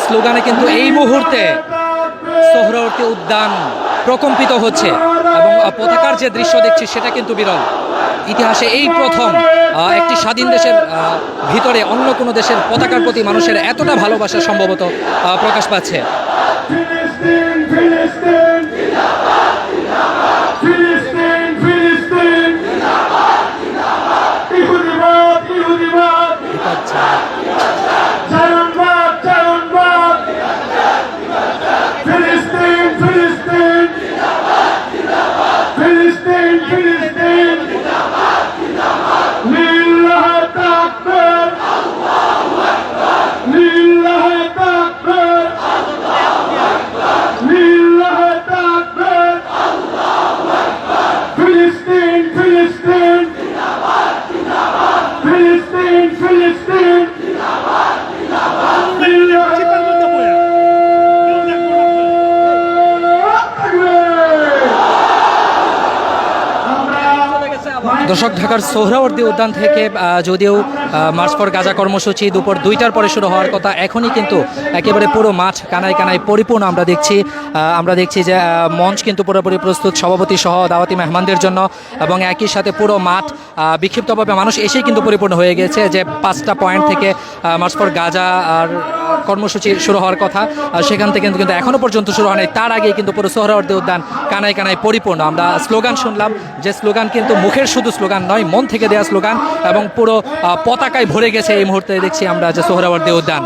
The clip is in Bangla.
স্লোগানে কিন্তু এই মুহূর্তে সোহরাওয়ার্দী উদ্যান প্রকম্পিত হচ্ছে এবং পতাকার যে দৃশ্য দেখছি সেটা কিন্তু বিরল। ইতিহাসে এই প্রথম একটি স্বাধীন দেশের ভিতরে অন্য কোনো দেশের পতাকার প্রতি মানুষের এতটা ভালোবাসা সম্ভবত প্রকাশ পাচ্ছে। দর্শক, ঢাকার সোহরাওয়ার্দী উদ্যান থেকে যদিও মার্চ ফর গাজা কর্মসূচি দুপুর 2টার পরে শুরু হওয়ার কথা, এখনই কিন্তু একেবারে পুরো মাঠ কানায় কানায় পরিপূর্ণ আমরা দেখছি যে মঞ্চ কিন্তু পুরোপুরি প্রস্তুত সভাপতি সহ দাওয়াতি মেহমানদের জন্য, এবং একই সাথে পুরো মাঠ বিক্ষিপ্তভাবে মানুষ এসেই কিন্তু পরিপূর্ণ হয়ে গেছে। যে 5টা পয়েন্ট থেকে মার্চ ফর গাজা আর কর্মসূচি শুরু হওয়ার কথা, সেখান থেকে কিন্তু এখনও পর্যন্ত শুরু হয়নি। তার আগেই কিন্তু পুরো সোহরাওয়ার্দী উদ্যান কানায় কানায় পরিপূর্ণ। আমরা স্লোগান শুনলাম, যে স্লোগান কিন্তু মুখের শুধু স্লোগান নয়, মন থেকে দেওয়া স্লোগান, এবং পুরো পতাকায় ভরে গেছে এই মুহূর্তে দেখছি আমরা যে সোহরাওয়ার্দী উদ্যান।